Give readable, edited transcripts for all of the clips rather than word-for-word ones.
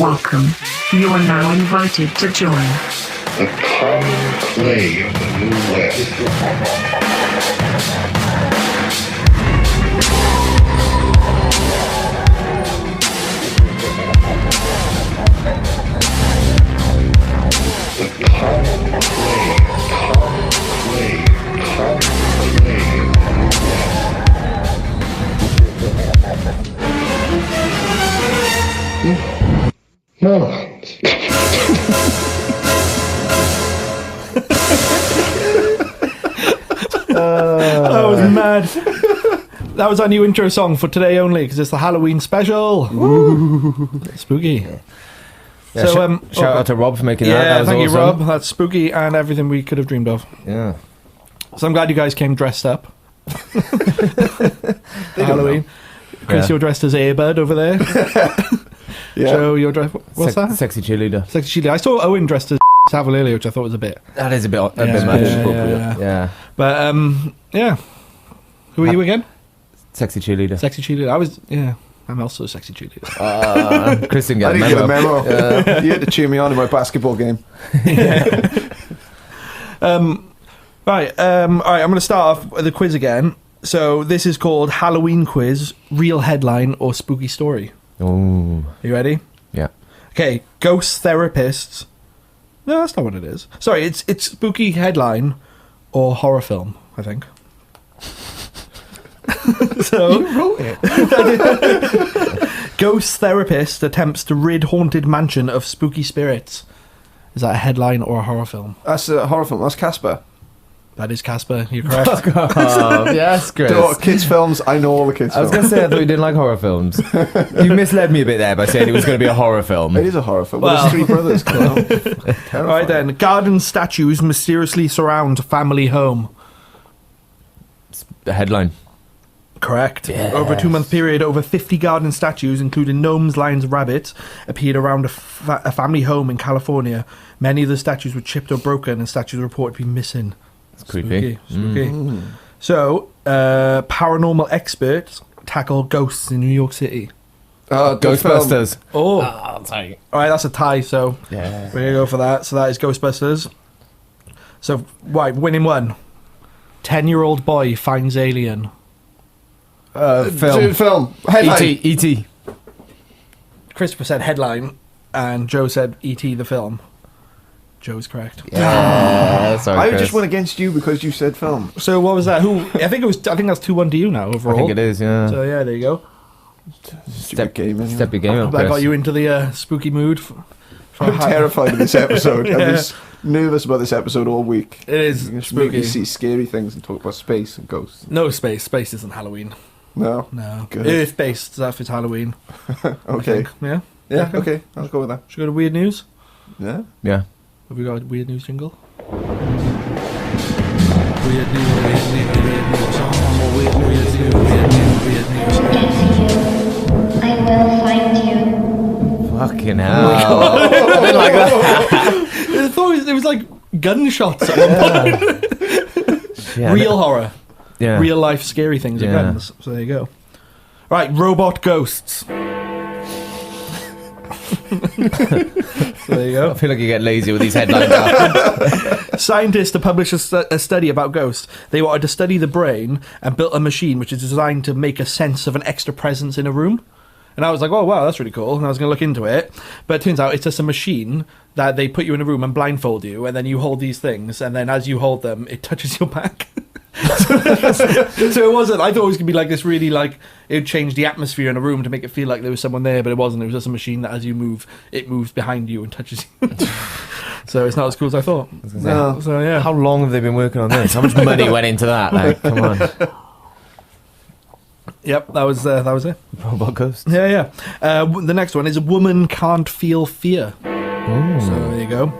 Welcome. You are now invited to join the common clay of the New West. That was mad. That was our new intro song for today only because it's the Halloween special. Ooh. Spooky. Yeah, so shout out to Rob for making that. Yeah, That was thank you, awesome. Rob. That's spooky and everything we could have dreamed of. Yeah. So I'm glad you guys came dressed up. Halloween. Chris, you're dressed as Airbud over there. Yeah. Joe, you're dressed. What's that? Sexy cheerleader. Sexy cheerleader. I saw Owen dressed as Savile earlier, which I thought was a bit. That is a bit much. Yeah. But yeah. Who are you again? Sexy cheerleader. Sexy cheerleader. I'm also a sexy cheerleader. Chris didn't I get didn't get a memo. Yeah. You had to cheer me on in my basketball game. Right, I'm going to start off with a quiz again. So this is called Halloween Quiz, Real Headline or Spooky Story. Oh. You ready? Yeah. Okay, Ghost Therapists. No, that's not what it is. Sorry, it's Spooky Headline or Horror Film, I think. So, You wrote it. Ghost Therapist attempts to rid haunted mansion of spooky spirits. Is that a headline or a horror film? That's a horror film. That's Casper. That is Casper, you're correct. Oh, yes, Chris. Kids films, I know all the kids I was films. going to say I thought you didn't like horror films. You misled me a bit there by saying it was going to be a horror film. It is a horror film. Well. There's three brothers. Right then, garden statues mysteriously surround family home. The headline. Correct. Yes. Over a 2-month period, over 50 garden statues, including gnomes, lions, rabbits, appeared around a family home in California. Many of the statues were chipped or broken, and statues were reported to be missing. It's creepy. Spooky. So, paranormal experts tackle ghosts in New York City. Ghostbusters. Oh, sorry. all right, that's a tie. So, Yeah. we're gonna go for that. So that is Ghostbusters. So, right, winning one. 10-year-old boy finds alien. Film. Headline. E.T. Christopher said headline, and Joe said E.T. the film. Joe's correct. Yeah. Sorry, I Chris. just went against you because you said film. So what was that? I think that's 2-1 to you now overall. I think it is, yeah. So yeah, there you go. Step game. Anyway. Step your game up, That Chris. got you into the spooky mood. I'm terrified of this episode. I was nervous about this episode all week. It is You just make spooky. me see scary things and talk about space and ghosts. No space. Space isn't Halloween. No. No. Good. Earth-based stuff is Halloween. I Okay. think. Yeah. Yeah. Okay. I'll go with that. Should we go to weird news? Yeah. Yeah. Have we got a weird news jingle? Weird news. Oh, weird news. Get to you. I will find you. Fucking hell. I thought it was like gunshots at one point. Yeah, Real horror. Yeah. Real life scary things with Yeah. guns. So there you go. Right, robot ghosts. So there you I go. feel like you get lazy with these headlines now. Scientists have published a study about ghosts. They wanted to study the brain and built a machine which is designed to make a sense of an extra presence in a room. And I was like, oh, wow, that's really cool. And I was going to look into it. But it turns out it's just a machine that they put you in a room and blindfold you. And then you hold these things. And then as you hold them, it touches your back. So it wasn't. I thought it was going to be like this really like, it would change the atmosphere in a room to make it feel like there was someone there. But it wasn't. It was just a machine that as you move, it moves behind you and touches you. So it's not as cool as I thought. No. So yeah. How long have they been working on this? How much money went into that? Like, come on. Yep, that was it. Robot ghosts. Yeah. The next one is a woman can't feel fear. So there you go.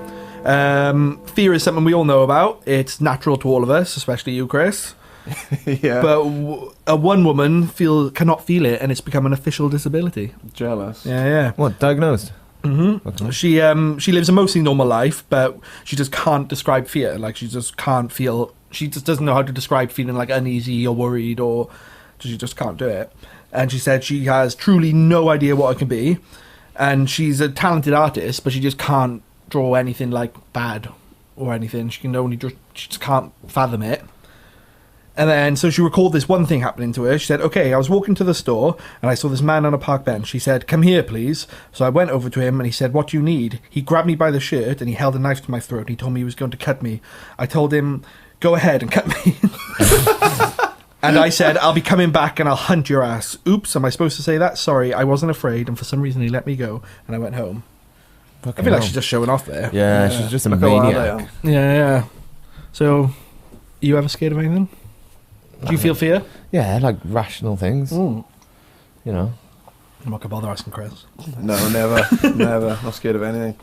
Fear is something we all know about. It's natural to all of us, especially you, Chris. Yeah. But one woman cannot feel it, and it's become an official disability. Jealous. Yeah. What, diagnosed? Mm-hmm. Okay. She lives a mostly normal life, but she just can't describe fear. Like she just can't feel. She just doesn't know how to describe feeling like uneasy or worried, or she just can't do it. And she said she has truly no idea what it can be. and she's a talented artist, but she just can't draw anything like bad or anything. She can only she just can't fathom it. And then, so she recalled this one thing happening to her. She said, okay, I was walking to the store and I saw this man on a park bench. She said, come here, please. So I went over to him and he said, what do you need? He grabbed me by the shirt and he held a knife to my throat. He told me he was going to cut me. I told him, go ahead and cut me. And I said, I'll be coming back and I'll hunt your ass. Oops, am I supposed to say that? Sorry, I wasn't afraid. And for some reason he let me go and I went home. I feel like she's just showing off there. Yeah, she's just a Look how hard maniac. they are. Yeah. So, you ever scared of anything? Do you feel fear? Yeah, like rational things. Mm. You know. I'm not going to bother asking Chris. No, never. Never. Not scared of anything.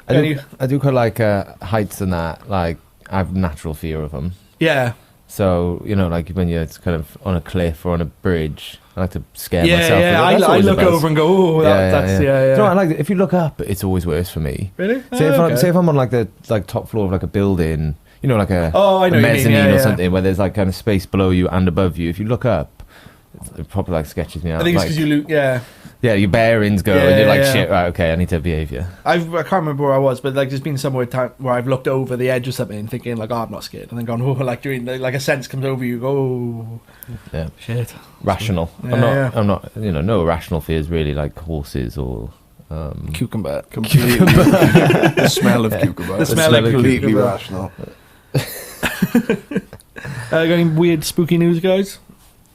I do quite like heights and that. Like, I have natural fear of them. Yeah. So, you know, like when you're kind of on a cliff or on a bridge, I like to scare Yeah, myself. yeah. That's I always look the best. over and go, oh, that's, yeah. Do you know what I like? If you look up, it's always worse for me. Really? Say if I'm on like the top floor of like a building, you know, like a I know what you mean, mezzanine yeah, or yeah. something where there's like kind of space below you and above you. If you look up, it probably like sketches me out. I think it's like, because you look, yeah. yeah, your bearings go Yeah, and you're like, yeah. shit, right, okay, I need to behave here. I can't remember where I was, but like there's been somewhere where I've looked over the edge or something thinking like, oh, I'm not scared. And then gone, oh, like during like a sense comes over you, go, oh, Yeah. shit. Rational. Yeah, I'm not, you know, no irrational fears really, like horses or... Cucumber. Completely. The smell of cucumber. The smell of completely cucumber. rational. Got any weird spooky news, guys?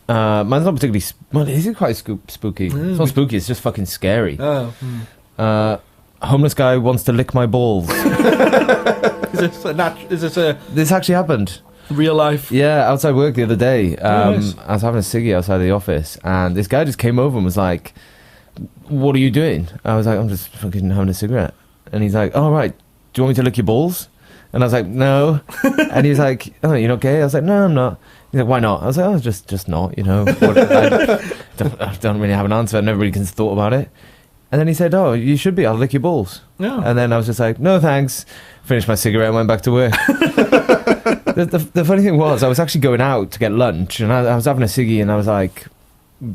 Mine's not particularly... well, it is quite spooky. It's not spooky, it's just fucking scary. Oh. Homeless guy wants to lick my balls. Is this a This actually happened. real life? Yeah, outside work the other day. Nice. I was having a ciggy outside the office, and this guy just came over and was like, "What are you doing?" I was like, "I'm just fucking having a cigarette." And he's like, "Oh, right. Do you want me to lick your balls?" And I was like, "No." And he was like, "Oh, you're not gay?" I was like, "No, I'm not." He's like, "Why not?" I was like, "Oh, just not, you know." I don't really have an answer. I never really thought about it. And then he said, "Oh, you should be. I'll lick your balls." No. And then I was just like, "No, thanks." Finished my cigarette and went back to work. The funny thing was, I was actually going out to get lunch, and I was having a ciggy, and I was like,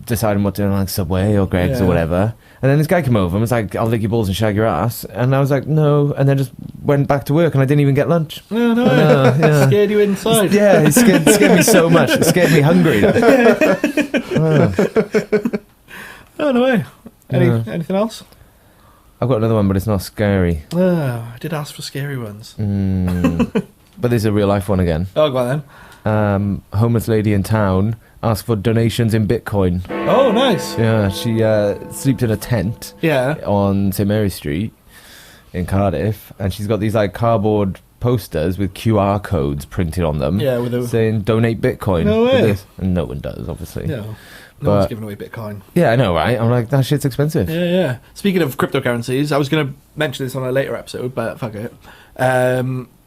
deciding what to do, like Subway or Greg's or whatever. And then this guy came over and was like, "I'll lick your balls and shag your ass." And I was like, "No." And then just went back to work, and I didn't even get lunch. No, no. Yeah. Scared you inside. Yeah, it scared me so much. It scared me hungry. Oh, no way. Anything else? I've got another one, but it's not scary. I did ask for scary ones. But this is a real life one again. Oh, go on then. Homeless lady in town asked for donations in Bitcoin. Oh, nice. Yeah, she sleeps in a tent Yeah. on St Mary Street in Cardiff, and she's got these like cardboard posters with QR codes printed on them, Yeah, with a... saying "Donate Bitcoin." No with way. this. And no one does, obviously. No. No But- one's giving away Bitcoin. Yeah, I know, right? I'm like, that shit's expensive. Yeah, yeah. Speaking of cryptocurrencies, I was going to mention this on a later episode, but fuck it.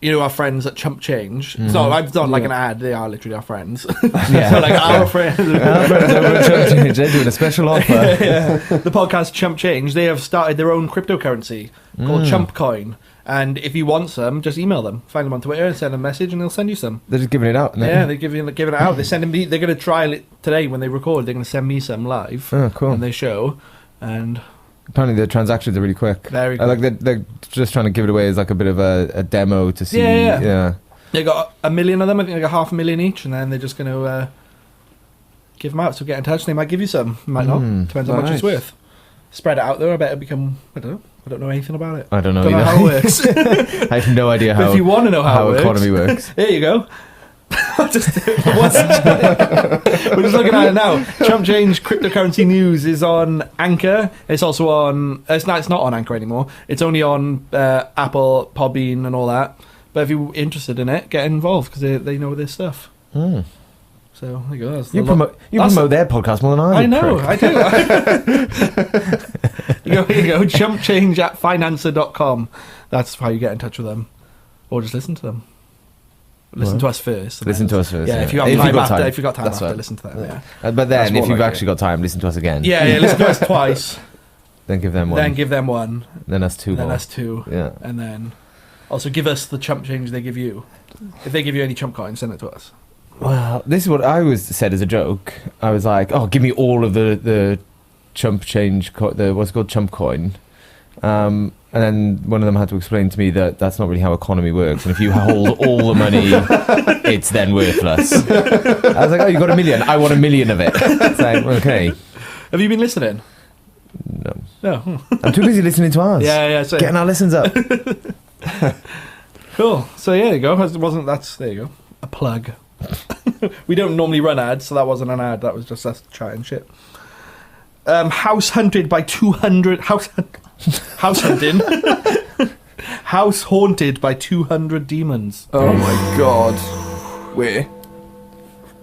You know our friends at Chump Change. So I've done like an ad. They are literally our friends. Yeah. So like our friends. Our friends over at Chump Change, they're doing a special offer. Yeah. The podcast Chump Change, they have started their own cryptocurrency called Chump Coin. And if you want some, just email them. Find them on Twitter and send them a message, and they'll send you some. They're just giving it out. Yeah, they're giving it out. They're sending me. They're going to trial it today when they record. They're going to send me some live. Oh, cool. When they show, and Apparently the transactions are really quick. Very Like they're just trying to give it away as like a bit of a demo to see. Yeah. They got 1 million of them. I think they got 500,000 each, and then they're just going to give them out. So get in touch. They might give you some. Might not. Depends how much it's Nice. worth. Spread it out there. I bet it'll become. I don't know. I don't know anything about it. I don't know Don't know either. how it works. I have no idea But how. if you want to know how it works, economy works. There you go. We're just looking at it now. Chump Change cryptocurrency news is on Anchor. It's also on. It's not on Anchor anymore. It's only on Apple, Podbean, and all that. But if you're interested in it, get involved because they know this stuff. So there you go. You promote their podcast more than I do. I know. prick. I do. Here you go. Chumpchange@financer.com. That's how you get in touch with them, or just listen to them. Listen to us first. and Listen then- to us first. Yeah, if you have you've time got after, time. if you got time That's after, right. listen to them. Yeah, But That's then, more if you've like actually got time, listen to us again. yeah. Listen to us twice, Then give them one. then give them one, Then us two then more. us two, Yeah. and then also give us the chump change they give you. If they give you any chump coins, send it to us. Well, this is what I was said as a joke. I was like, "Oh, give me all of the chump change, what's it called, chump coin." And then one of them had to explain to me that that's not really how economy works. And if you hold all the money, it's then worthless. I was like, oh, you got $1 million. I want $1 million of it. It's like, okay. Have you been listening? No. No. I'm too busy listening to ours. Yeah. So Getting our listens up. cool. So yeah, there you go. There you go. A plug. We don't normally run ads, so that wasn't an ad. That was just us chatting shit. House hunted by 200 house hunting. House haunted by 200 demons. Oh my god. Where?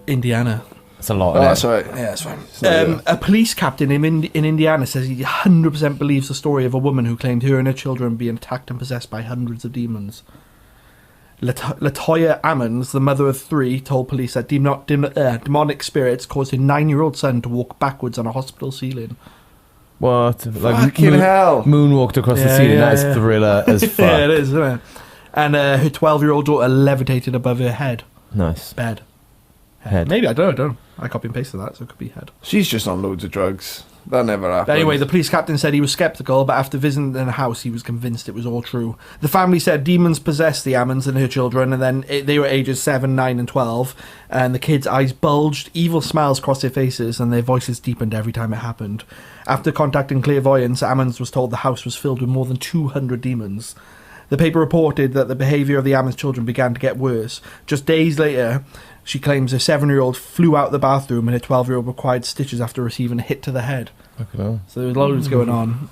Indiana. That's a lot. Oh, Isn't that's it? right. Yeah, that's fine. It's not A police captain in Indiana says he 100% believes the story of a woman who claimed her and her children being attacked and possessed by hundreds of demons. Latoya Ammons, the mother of 3, told police that demonic spirits caused her 9-year-old son to walk backwards on a hospital ceiling. What? Fucking hell. Moonwalked across the ceiling. That is thriller as fuck. Yeah, it is, isn't it? And her 12-year-old daughter levitated above her head. Nice. Bed. Head. Maybe, I don't know. I copy and pasted that, so it could be head. She's just on loads of drugs. That never happened. Anyway, the police captain said he was sceptical, but after visiting the house, he was convinced it was all true. The family said demons possessed the Ammons and her children, and then they were ages 7, 9, and 12, and the kids' eyes bulged, evil smiles crossed their faces, and their voices deepened every time it happened. After contacting clairvoyance, Ammons was told the house was filled with more than 200 demons. The paper reported that the behaviour of the Ammons children began to get worse. Just days later, she claims her 7-year-old flew out the bathroom and her 12-year-old required stitches after receiving a hit to the head. Fucking hell. So there was loads going on.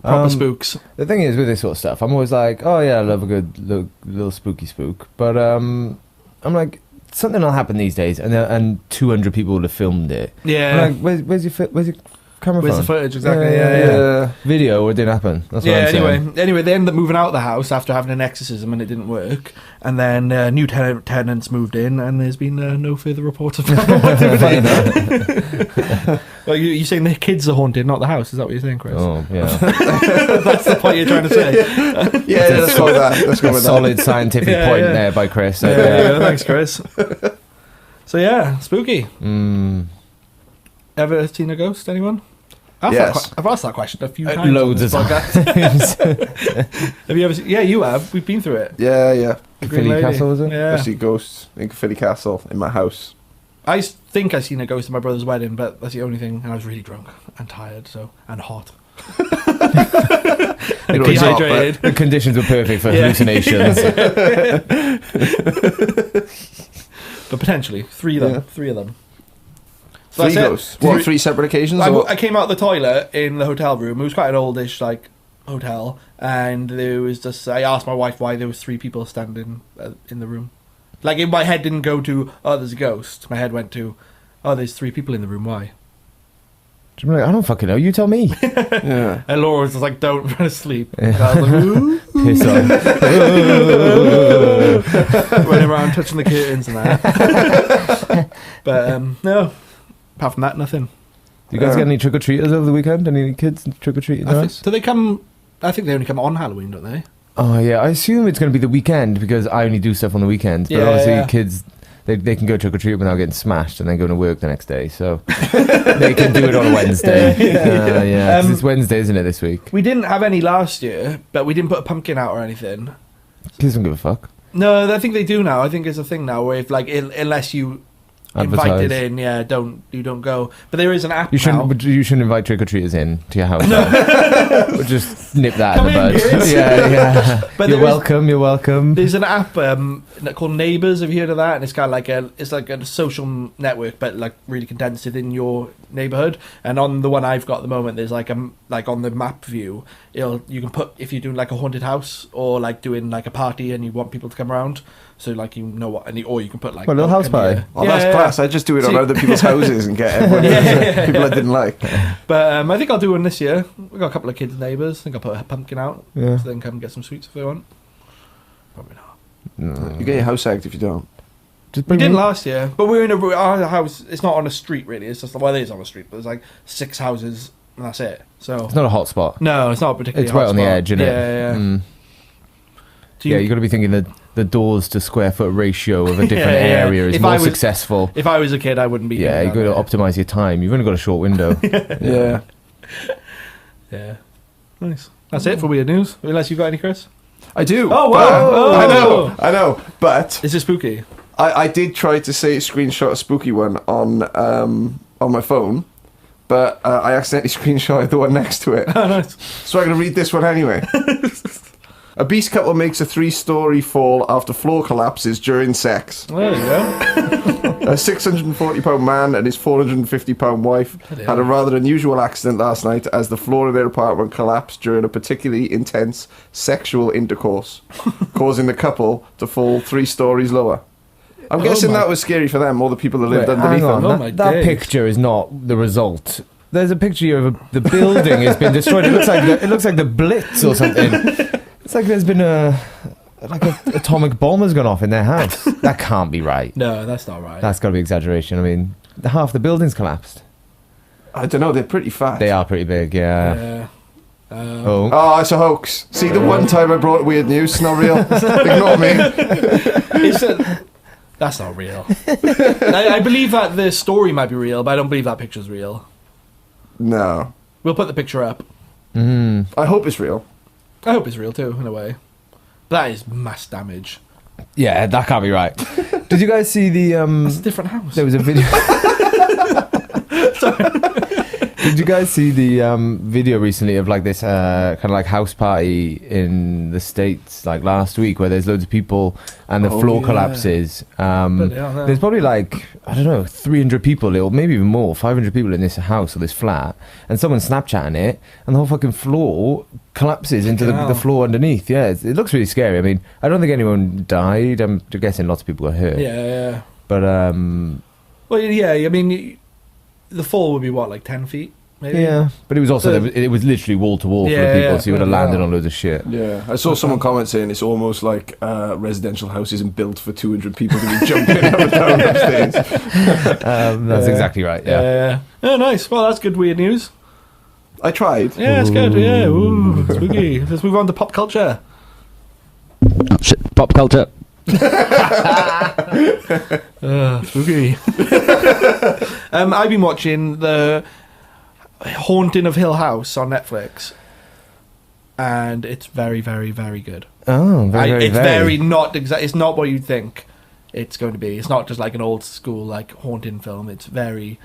Proper spooks. The thing is with this sort of stuff, I'm always like, oh yeah, I love a good little spooky spook. But I'm like, something will happen these days, and 200 people will have filmed it. Yeah. I'm like, where's your camera Where's phone? the footage? Exactly. Yeah. Video, or it didn't happen. That's what Yeah, I'm saying. anyway, they ended up moving out of the house after having an exorcism and it didn't work. And then new tenants moved in, and there's been no further reports of what they were doing. Well, you're saying the kids are haunted, not the house. Is that what you're saying, Chris? Oh, yeah. That's the point you're trying to say. Yeah, let's go with that. Let's go with that. Solid scientific point there by Chris. So, Yeah, thanks, Chris. So yeah, spooky. Ever seen a ghost? Anyone? Yes. I've asked that question a few times. Loads of times. Have you ever seen? Yeah, you have. We've been through it. Yeah. The Green Philly Lady. Castle, was it? I Yeah. see ghosts in Philly Castle in my house. I think I seen a ghost at my brother's wedding, but that's the only thing. And I was really drunk and tired, and hot. You know, it's hot, Dehydrated. The conditions were perfect for Yeah. hallucinations. But potentially three of them. Yeah. Three of them. So Three that's it. ghosts. What, 3 separate occasions? or? I came out of the toilet in the hotel room. It was quite an oldish hotel, and there was just. I asked my wife why there was 3 people standing in the room. Like, my head didn't go to, oh, there's a ghost. My head went to, oh, there's 3 people in the room. Why? I'm like, I don't fucking know. You tell me. Yeah. And Laura was just like, don't run asleep. And I was like, ooh. Piss on. Went around touching the curtains and that. But no, apart from that, nothing. Do you guys get any trick or treaters over the weekend? Any kids trick or treating? Do they come? I think they only come on Halloween, don't they? Oh yeah, I assume it's going to be the weekend because I only do stuff on the weekends. But Yeah, obviously, yeah. kids they can go trick or treat without getting smashed and then go to work the next day. So they can do it on a Wednesday. Yeah, 'cause it's Wednesday, isn't it, this week? We didn't have any last year, but we didn't put a pumpkin out or anything. Kids don't give a fuck. No, I think they do now. I think it's a thing now where if unless you invited Advertise. in, you don't go. But there is an app You now. shouldn't invite trick or treaters in to your house. Or just nip that Come in the in, bud. kids. Yeah. But You're there is- welcome. You're welcome. There's an app called Neighbours. Have you heard of that? And it's kind of like a social network, but like really condensed within your neighbourhood. And on the one I've got at the moment, there's like on the map view, you can put if you're doing like a haunted house or like doing like a party and you want people to come around. So like you know what, or you can put like What, a little house come here. party? Oh, that's class. I just do it on See- other people's houses and get everyone people I didn't like. But I think I'll do one this year. We've got a couple of kids neighbours. I think I'll put a pumpkin out, Yeah. so they can come and get some sweets if they want. Probably not. You get your house sacked if you don't. Just We bring did me- last year, but we're in our house. It's not on a street really. It's just it is on a street, but there's like 6 houses and that's it. So It's not a hot spot. no, it's not particularly. It's right hot on the spot. edge, isn't it? Yeah. Mm. Do you- Yeah, you got to be thinking the doors to square foot ratio of a different Yeah, yeah. area is If more I was- successful. If I was a kid, I wouldn't be. Yeah, you thinking got that to optimize your time. You've only got a short window. Yeah. Yeah. Nice. That's it for weird news. Unless you've got any, Chris. I do. Oh, wow. but- I know. But Is it spooky? I did try to screenshot a spooky one on my phone, but I accidentally screenshotted the one next to it. Oh, nice. So I'm going to read this one anyway. A beast couple makes a 3-story fall after floor collapses during sex. There you go. A 640-pound man and his 450-pound wife had a rather unusual accident last night as the floor of their apartment collapsed during a particularly intense sexual intercourse, causing the couple to fall 3 stories lower. I'm guessing that was scary for them, all the people that lived underneath Hang on, them. Oh my that days. picture is not the result. There's a picture of the building has been destroyed. It looks like the Blitz or something. It's like there's been a atomic bomb has gone off in their house. That can't be right. No, that's not right. That's got to be exaggeration. I mean, half the building's collapsed. I don't know, they're pretty fat. They are pretty big, yeah. Yeah. Oh, Oh, it's a hoax. See, the one time I brought weird news, it's not real. Ignore me. That's not real. I believe that the story might be real, but I don't believe that picture's real. No. We'll put the picture up. I hope it's real. I hope it's real too, in a way. That is mass damage. yeah, that can't be right. Did you guys see the It's a different house. There was a video. Did you guys see the video recently of like this kind of like house party in the States like last week where there's loads of people and the floor collapses? There's probably like, I don't know, 300 people or maybe even more, 500 people in this house or this flat, and someone's Snapchatting it and the whole fucking floor collapses into the floor underneath. Yeah, it looks really scary. I mean, I don't think anyone died. I'm guessing lots of people got hurt. Yeah. But Well, yeah, I mean, the fall would be what, like 10 feet? Maybe? yeah, but it was also it was literally wall to wall for the people, so you would have landed on loads of shit. Yeah, I saw someone comment saying it's almost like residential house isn't built for 200 people to be jumping up and down upstairs. That's exactly right. Yeah. Oh, nice. Well, that's good weird news. I tried. Yeah, it's good. Yeah, ooh, spooky. Let's move on to pop culture. Oh, shit. Pop culture. Spooky. I've been watching the Haunting of Hill House on Netflix, and it's very, very, very good. Oh, very, It's very not exact. It's not what you'd think it's going to be. It's not just like an old school like haunting film. It's very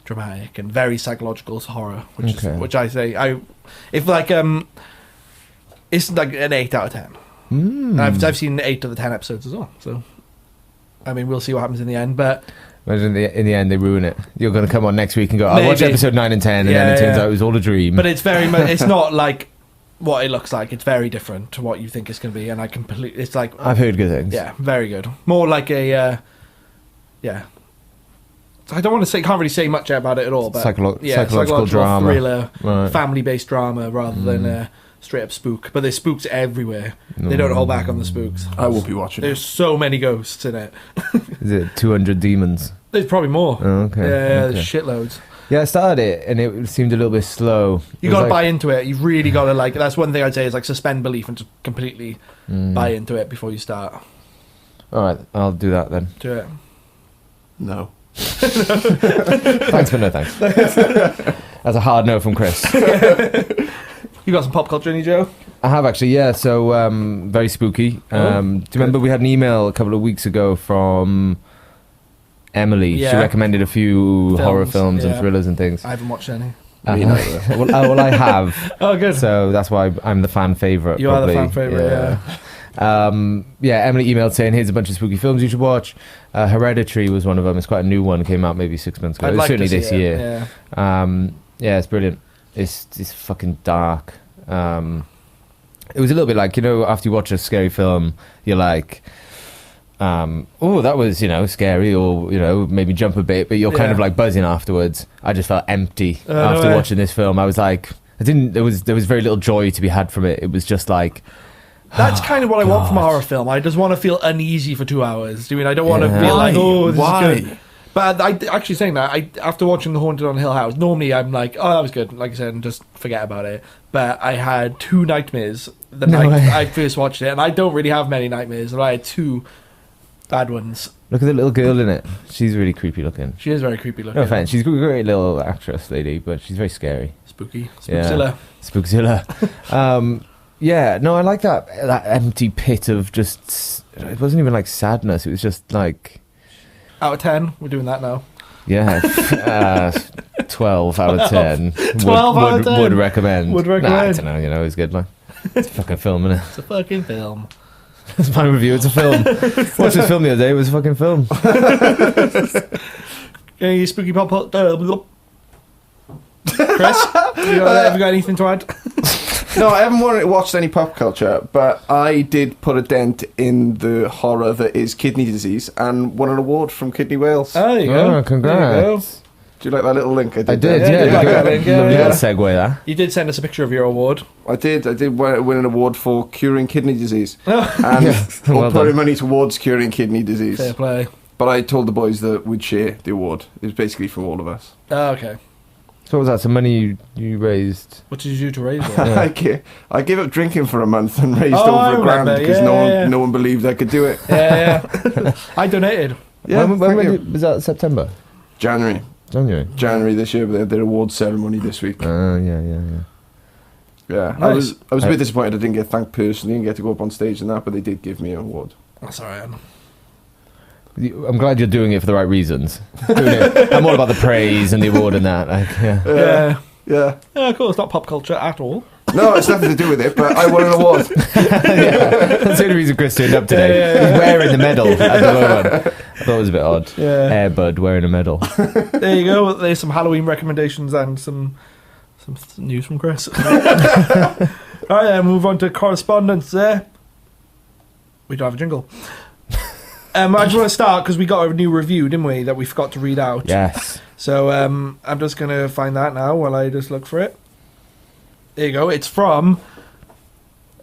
dramatic and very psychological horror, which I say it's like an 8 out of 10. I've seen 8 of the 10 episodes as well. So, I mean, we'll see what happens in the end, but. Imagine in the end they ruin it. You're going to come on next week and go, I'll watch episode 9 and 10, and then it turns out it was all a dream. But it's very much, it's not like what it looks like. It's very different to what you think it's going to be, and it's like... I've heard good things. Yeah, very good. More like a, yeah. I don't want to say, can't really say much about it at all, but... psychological drama. Thriller, right. Family-based drama, rather than straight up spook. But there's spooks everywhere. They don't hold back on the spooks. I won't be watching There's so many ghosts in it. Is it 200 demons? There's probably more. Oh, okay. Yeah, there's shitloads. Yeah, I started it and it seemed a little bit slow. You got to buy into it. You've really got to like. That's one thing I'd say is like suspend belief and just completely buy into it before you start. All right, I'll do that then. Do it. No. Thanks, but no thanks. That's a hard no from Chris. You got some pop culture in you, Joe? I have actually, yeah. So very spooky. Do you remember we had an email a couple of weeks ago from Emily? Yeah. She recommended a few horror films and thrillers and things. I haven't watched any. Well, I have. Oh, good. So that's why I'm the fan favourite. You probably. are the fan favourite, yeah. Emily emailed saying, here's a bunch of spooky films you should watch. Hereditary was one of them. It's quite a new one. Came out maybe 6 months ago. I'd like Certainly to see this it, year. Yeah. It's brilliant. It's fucking dark. It was a little bit like, after you watch a scary film, you're like, oh, that was, scary, or, maybe jump a bit, but you're kind of like buzzing afterwards. I just felt empty after watching this film. I was like, there was very little joy to be had from it. It was just like, that's kind of what I want from a horror film. I just want to feel uneasy for 2 hours. I mean, I don't want to feel like, oh, this is good. But I actually saying that, after watching The Haunted on Hill House, normally I'm like, oh, that was good, like I said, and just forget about it. But I had 2 nightmares the night I first watched it, and I don't really have many nightmares, but I had 2 Bad ones. Look at the little girl in it. She's really creepy looking. She is very creepy looking. No offense, she's a great little actress lady, but she's very scary. Spooky. Yeah. Spookzilla. Spookzilla. Yeah, no, I like that empty pit of just. It wasn't even like sadness. It was just like. Out of 10, we're doing that now. Yeah, 12 out of 10. 12 out of 10. Would recommend. Would Nah, I recommend. don't know. You know, it's good. Like, it's a fucking film, innit? It's a fucking film. It's my review. It's a film. Watched this film the other day. It was a fucking film. Any spooky pop? Chris, have you got anything to add? No, I haven't watched any pop culture, but I did put a dent in the horror that is kidney disease and won an award from Kidney Wales. Oh, there you go. Oh, There you congrats. Do you like that little link? I did, Yeah, yeah. I did like that link, yeah, Lovely yeah. little segue there. You did send us a picture of your award. I did win an award for curing kidney disease. Oh. And Well or putting done. money towards curing kidney disease. Fair play. But I told the boys that we'd share the award. It was basically from all of us. Oh, okay. So what was that? Some money you raised? What did you do to raise it? I gave up drinking for a month and raised Oh, I over £1,000 remember, because yeah. no one believed I could do it. Yeah. I donated. Yeah, when thank you. was that? September? January this year, but they had their awards ceremony this week. Yeah. Yeah, Nice. I was a bit disappointed I didn't get thanked personally and get to go up on stage and that, but they did give me an award. That's alright. I'm glad you're doing it for the right reasons. I'm all about the praise and the award and that. Like, yeah. Yeah. Yeah. Cool. It's not pop culture at all. No, it's nothing to do with it, but I won an award. That's the only reason Chris turned up today. Yeah. He's wearing the medal at the moment. I thought it was a bit odd. Yeah. Air Bud wearing a medal. There you go. There's some Halloween recommendations and some news from Chris. Alright, move on to correspondence there. We don't have a jingle. I just want to start because we got a new review, didn't we, that we forgot to read out. Yes. So I'm just going to find that now while I just look for it. There you go. It's from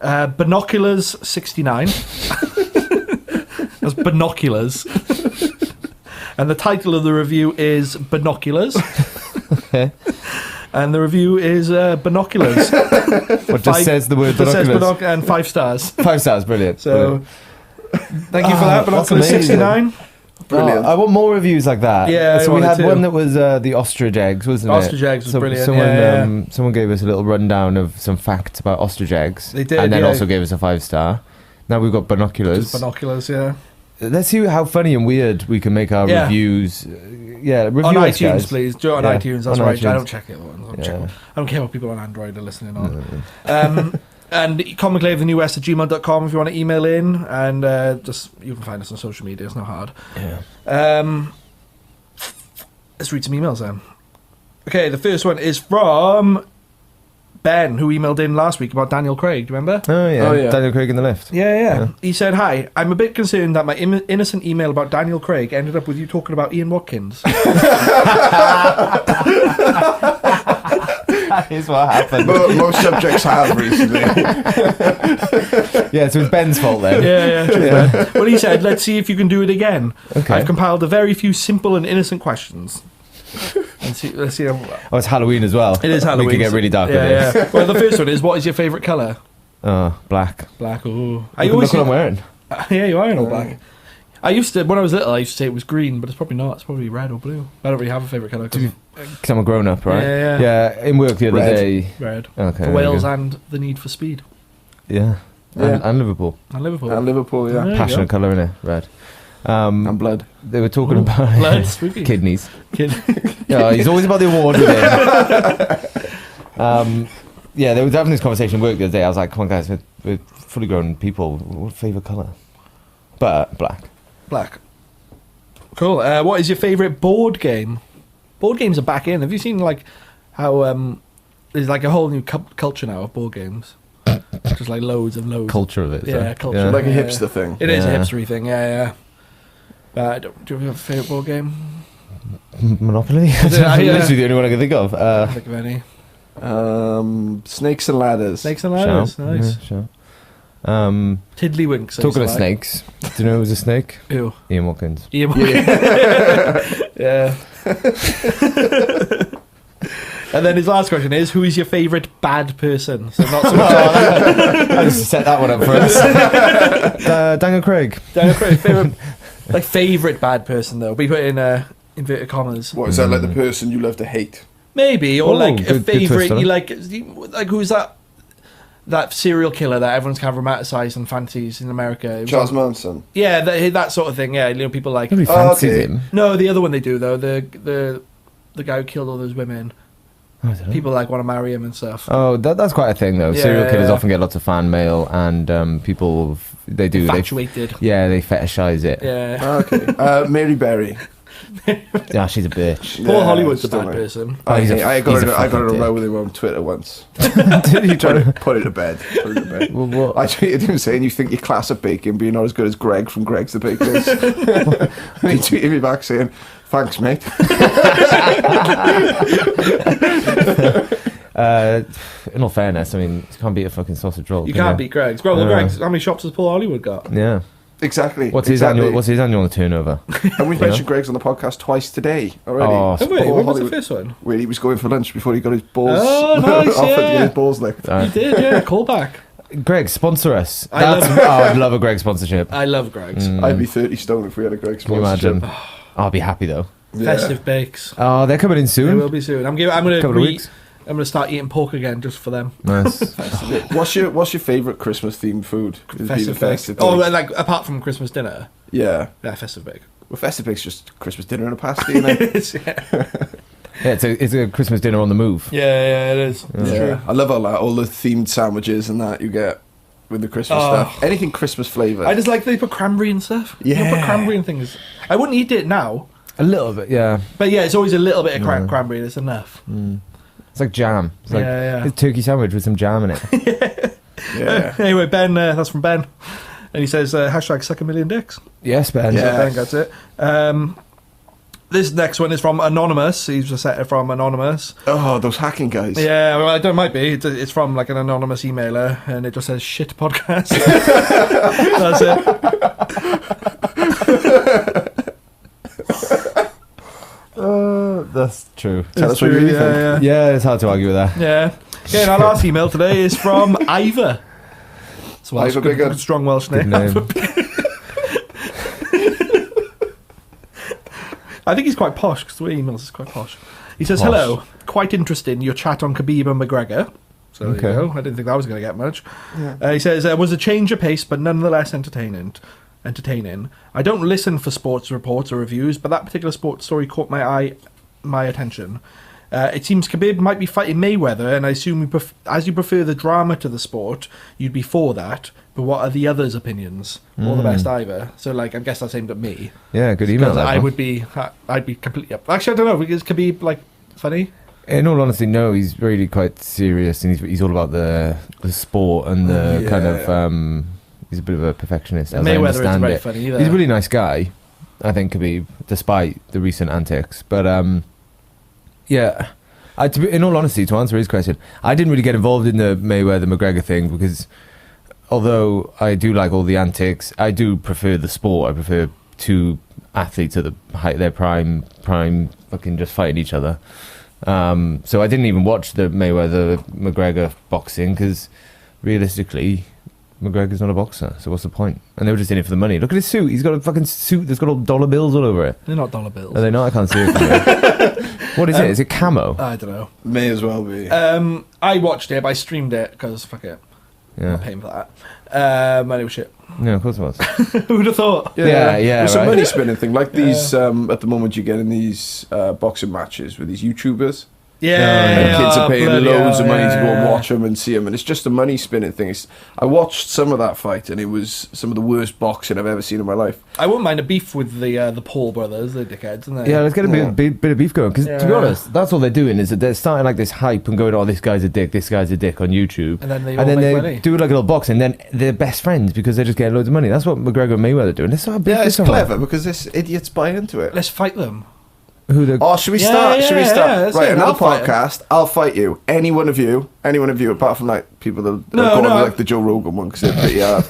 Binoculars69. That's Binoculars. And the title of the review is Binoculars. Okay. And the review is Binoculars. What just says the word Just says binoculars? and 5 stars. 5 stars, brilliant. So thank you for that, that's Binoculars69. Brilliant. I want more reviews like that. Yeah, I so we wanted had to. one that was the ostrich eggs, wasn't Ostrich it? eggs was brilliant, Someone, yeah. someone gave us a little rundown of some facts about ostrich eggs. They did, and then yeah. also gave us a 5-star. Now we've got binoculars. Just Binoculars, yeah. Let's see how funny and weird we can make our Yeah. reviews. Yeah, review On us, iTunes, guys. please. Do it on Yeah, iTunes. That's on right. I iTunes. don't check it. Yeah. I don't care what people on Android are listening on. And comiclavetheNewWest@gmail.com if you want to email in. And just you can find us on social media. It's not hard. Yeah. Let's read some emails then. Okay, the first one is from Ben, who emailed in last week about Daniel Craig. Do you remember? Oh, yeah. Oh, yeah. Daniel Craig in the lift. Yeah. He said, "Hi, I'm a bit concerned that my innocent email about Daniel Craig ended up with you talking about Ian Watkins." That is what happened. Most subjects have recently. Yeah, so it's Ben's fault then. Yeah. Cheers, man. Well, he said, "Let's see if you can do it again. Okay. I've compiled a very few simple and innocent questions." And let's see. Oh, it's Halloween as well. It is Halloween. We can get really dark with this. Yeah. Well, the first one is, what is your favourite colour? Oh, black. Black. Ooh. Look what I'm wearing. Yeah, you are in all black. I used to, when I was little, I used to say it was green, but it's probably not. It's probably red or blue. I don't really have a favourite colour. Because I'm a grown up, right? Yeah. Yeah, in work the other Red. day. Red. Okay. For there we Wales go. and the need for speed. Yeah. Yeah. And Liverpool. And Liverpool. And Liverpool, There yeah. you Passionate go. colour in it, red. And blood. They were talking Ooh, about blood, spooky. kidneys. Kid. Yeah, he's always about the award with him. Yeah, they were having this conversation at work the other day. I was like, come on, guys, we're fully grown people. What favourite colour? But black. Black. Cool. What is your favourite board game? Board games are back in. Have you seen like how there's like a whole new culture now of board games? Just like loads and loads. Culture of it. is Yeah, there? culture. Yeah. Like a Yeah. hipster thing. It is a Yeah. hipstery thing. Yeah. Do you have a favourite board game? Monopoly? Yeah, That's yeah. literally the only one I can think of. I can't think of any. Snakes and ladders. Snakes and ladders. Sure. Nice. Yeah, sure. Tiddlywinks. I Talking of used to snakes, do you know it was a snake? like. Ew. Ian Watkins. Yeah. And then his last question is, who is your favourite bad person? So not so much I just set that one up for us. Daniel Craig. Daniel Craig, favourite Like favourite bad person though. We put in inverted commas. What is that, like the person you love to hate? Maybe, or Oh, like a good favourite. twist on You it. like who's that? That serial killer that everyone's kind of romanticised and fancies in America. It was Charles on- Manson. Yeah, that sort of thing. Yeah, people like. Nobody Oh, fancies okay. him. No, the other one they do though. The guy who killed all those women. I don't know. People like want to marry him and stuff. Oh, that's quite a thing though. Yeah, Serial killers yeah. often get lots of fan mail, and people they do. Infatuated. Yeah, they fetishize it. Yeah. Okay. Mary Berry. Yeah, she's a bitch. Paul Yeah, Hollywood's a still bad mate. person. Oh, he's a I got he's in a I got in a fucking row dick. with him on Twitter once. Did he try to? Put it to bed. Put it to bed. Well, what? I tweeted him saying, "You think your class at baking, but you're not as good as Greg from Greg's the Bakers." And he tweeted me back saying, "Thanks, mate." In all fairness, I mean, you can't beat a fucking sausage roll. You can can't beat Greg's. Well, No. Greg's. How many shops has Paul Hollywood got? Yeah. Exactly. What's his annual turnover? And we've mentioned Greg's on the podcast twice today already. Oh, Oh, wait, Paul when was the Hollywood- first one? Where he was going for lunch before he got his balls Oh, nice, offered to yeah. get his balls licked. You did, yeah. Callback. Greg, sponsor us. I love- I'd love a Greg sponsorship. I love Greg's. I'd be 30 stone if we had a Greg Can you sponsorship. imagine? I'll be happy though. Yeah. Festive bakes. Oh, they're coming in They will soon. be soon. I'm Couple of gonna weeks. I'm gonna start eating pork again just for them. Nice. What's your favourite Christmas themed food? It'd be the Festive bakes. festive Oh, bake. like apart from Christmas dinner. Yeah. Yeah, festive bake. Well, festive bake's just Christmas dinner and a pasty, isn't it? yeah, Yeah, it's a Christmas dinner on the move. yeah, it is. It's Yeah. true. I love all that. All the themed sandwiches and that you get with the Christmas Oh. stuff. Anything Christmas flavoured. I just like they put cranberry and stuff. You know, put Yeah. cranberry and things. I wouldn't eat it now, A little bit, yeah. but yeah, it's always a little bit of cranberry. That's enough. It's like jam. It's like Yeah. a turkey sandwich with some jam in it. Yeah. Anyway, Ben, that's from Ben, and he says hashtag suck a million dicks. Yes, Ben. Yeah. Ben gets it. This next one is from Anonymous. He's just set it from Anonymous. Oh, those hacking guys. Yeah, well, I don't might be. It's from like an anonymous emailer, and it just says shit podcast. That's it. That's true. Tell us what you true, really think. Yeah, it's hard to argue with that. Yeah. Okay, and our last email today is from Ivor. It's Welsh, Ivor Bigger. good, strong Welsh Good name. name. I think he's quite posh because the way he emails is quite posh. He says, Posh. "Hello, quite interesting your chat on Khabib and McGregor." So Okay. there you go. I didn't think that was going to get much. He says, "Was a change of pace, but nonetheless entertaining. I don't listen for sports reports or reviews, but that particular sports story caught my attention. It seems Khabib might be fighting Mayweather, and I assume as you prefer the drama to the sport, you'd be for that. But what are the others' opinions? All the best, Ivor." So, like, I guess that's aimed at me. Yeah, good email. Because That I one. would be, I'd be completely up. Actually, I don't know. Is Khabib like funny? In all honesty, no. He's really quite serious, and he's all about the sport and the kind of. He's a bit of a perfectionist. As I Mayweather isn't understand very it. funny either. He's a really nice guy, I think, Khabib, despite the recent antics. But yeah. In all honesty, to answer his question, I didn't really get involved in the Mayweather-McGregor thing because although I do like all the antics, I do prefer the sport. I prefer two athletes at the height of their prime fucking just fighting each other. So I didn't even watch the Mayweather-McGregor boxing because realistically, McGregor's not a boxer, so what's the point? And they were just in it for the money. Look at his suit. He's got a fucking suit that's got all dollar bills all over it. They're not dollar bills. Are they not? I can't see it from here. What is it? Is it camo? I don't know. May as well be. I watched it, but I streamed it because fuck it. I'm Yeah. not paying for that. And it was shit. No, of course it was. Who'd have thought? Yeah, It's a right. money spinning thing. Like these, at the moment, you get in these boxing matches with these YouTubers. Yeah, And kids are paying bloody loads hell, of money to go and yeah. watch them and see them, and it's just a money spinning thing. I watched some of that fight, and it was some of the worst boxing I've ever seen in my life. I wouldn't mind a beef with the Paul brothers, the dickheads, isn't they? Yeah, let's get a bit of beef going. Because to be Yeah. honest, that's all they're doing is that they're starting like this hype and going, "Oh, this guy's a dick on YouTube," And then they all make they money. do like a little boxing. And then they're best friends because they're just getting loads of money. That's what McGregor and Mayweather are doing. It's so big. Yeah, it's clever because this idiot's buying into it. Let's fight them. Who the Oh, should we Yeah, start? yeah, should we yeah, start? that's Right, it, in I'll our fight him. podcast, I'll fight you. Any one of you, apart from like people that No, are going no. like the Joe Rogan one because they're pretty hard.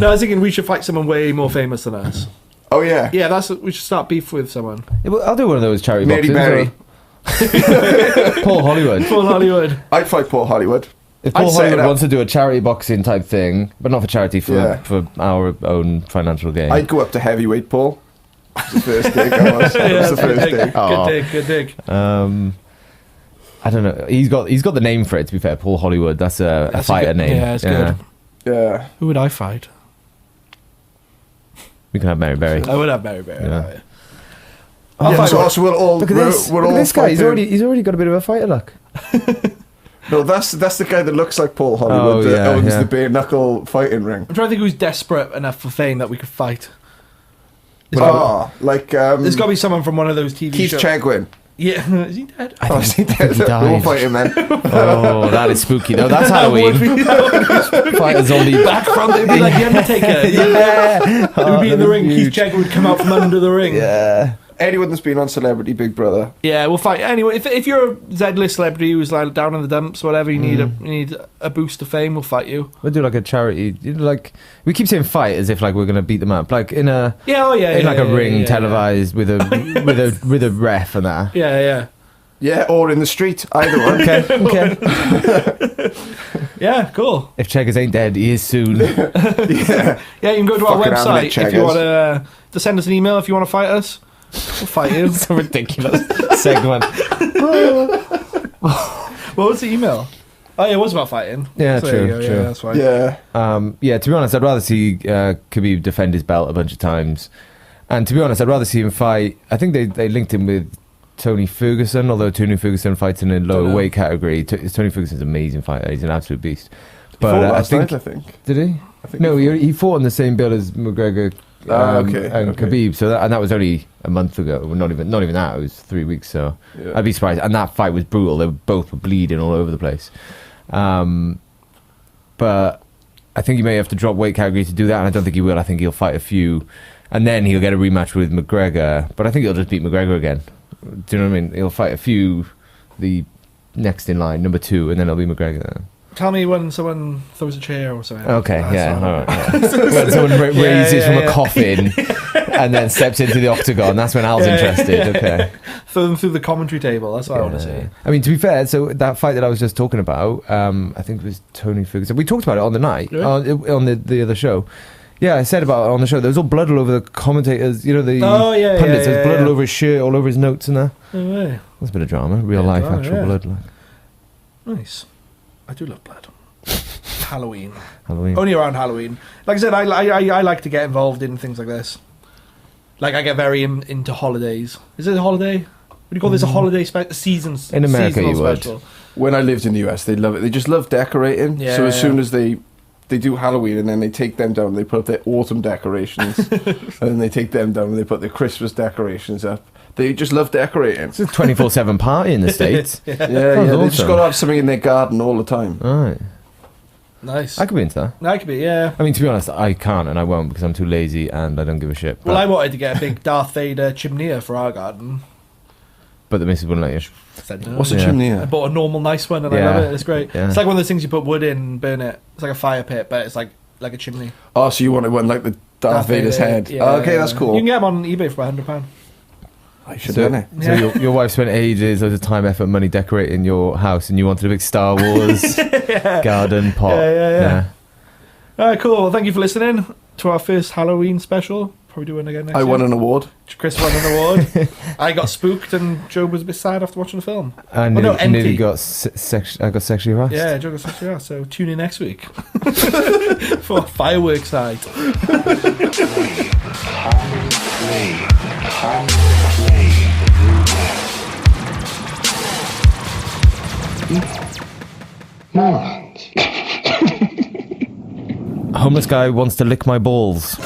No, I was thinking we should fight someone way more famous than us. Oh yeah, Yeah, we should start beef with someone. Yeah, well, I'll do one of those charity Mary boxings. Berry. Paul Hollywood. Paul Hollywood. I'd fight Paul Hollywood. If I'd Paul set it Hollywood up. wants to do a charity boxing type thing, but not for charity, for our own financial gain. I'd go up to heavyweight, Paul. It's the first dig I was. It's the first dig. Good dig. I don't know. He's got the name for it. To be fair, Paul Hollywood. That's a fighter name. Yeah, it's good. Yeah. Who would I fight? We can have Mary Berry. I would have Mary Berry. Yeah. So we'll all. Look at this. We're Look all at this guy. fighting. He's already got a bit of a fighter look. No, that's the guy that looks like Paul Hollywood that owns the bare knuckle fighting ring. I'm trying to think who's desperate enough for fame that we could fight. Like There's got to be someone from one of those TV Keith shows. Chegwin. Yeah, is he dead? Oh, is he dead? he died. We'll fight him then. Oh, that is spooky. No, that's Halloween. Fight a zombie back from It'd be like the Undertaker. Yeah. It would be in the ring. Keith Chegwin would come out from under the ring. Yeah. Anyone that's been on Celebrity Big Brother. Yeah, we'll fight. Anyway, if you're a Z-list celebrity who's like down in the dumps, whatever, you need a boost of fame, we'll fight you. We'll do like a charity. Like we keep saying fight as if like we're gonna beat them up, like in a a ring televised with a with a ref and that. Yeah. Yeah, or in the street. Either one. Okay. Yeah, cool. If Cheggers ain't dead, he is soon. Yeah. Yeah, you can go to our Fucking website Hamlet if you Cheggers. want to send us an email if you want to fight us. We'll fight you. It's a ridiculous segment. What was the email? Oh, yeah, it was about fighting. Yeah, So there you true. go, Yeah, that's fine. Yeah. Yeah, to be honest, I'd rather see Khabib defend his belt a bunch of times. And to be honest, I'd rather see him fight. I think they linked him with Tony Ferguson, although Tony Ferguson fights in a lower weight category. Tony Ferguson's an amazing fighter. He's an absolute beast. But Fought last I think, night, I think. did he? I think No, he fought on the same bill as McGregor and Khabib. So that was only a month ago. Well, not even that. It was 3 weeks. So Yeah. I'd be surprised. And that fight was brutal. They both were bleeding all over the place. But I think he may have to drop weight category to do that, and I don't think he will. I think he'll fight a few, and then he'll get a rematch with McGregor. But I think he'll just beat McGregor again. Do you know what I mean? He'll fight a few, the next in line, number 2, and then it'll be McGregor. Tell me when someone throws a chair or something. Okay, That's yeah, all. all right. Yeah. When someone raises from a coffin and then steps into the octagon, that's when Al's interested. Okay. Throw them through the commentary table. That's what I want to see. I mean, to be fair, so that fight that I was just talking about, I think it was Tony Ferguson. We talked about it on the night, on the other show. Yeah, I said about it on the show. There was all blood all over the commentators, the pundits. There's blood all over his shirt, all over his notes and that. No way. That's a bit of drama, real life, drama, actual blood. Like. Nice. I do love blood. Halloween. Halloween. Only around Halloween. Like I said, I like to get involved in things like this. Like I get very into holidays. Is it a holiday? Would you call this a holiday seasons? In America, you would. special? When I lived in the US, they love it. They just love decorating. Yeah, So as soon as they do Halloween and then they take them down, they put up their autumn decorations. And then they take them down and they put their Christmas decorations up. They just love decorating. It's a 24/7 party in the States. Yeah. Sounds They just awesome. got to have something in their garden all the time. All right. Nice. I could be into that. That could be, yeah. I mean, to be honest, I can't and I won't because I'm too lazy and I don't give a shit. Well, I wanted to get a big Darth Vader chimney for our garden. But the missus wouldn't let you. Said no. What's a Yeah. chimney? I bought a normal nice one and I Yeah. love it. It's great. Yeah. It's like one of those things you put wood in and burn it. It's like a fire pit, but it's like a chimney. Oh, so you wanted one like the Darth Vader's head. Yeah, Oh, okay, that's cool. You can get them on eBay for £100. I should have done it. So your wife spent ages of time, effort, money decorating your house, and you wanted a big Star Wars garden pot. Yeah. All right, cool. Well, thank you for listening to our first Halloween special. Probably do one again next I year. won an award. Chris won an award. I got spooked, and Joe was a bit sad after watching the film. I Oh, no, empty. nearly got I got sexually harassed. Yeah, Joe got sexually harassed. So tune in next week for fireworks night. Morons. A homeless guy wants to lick my balls.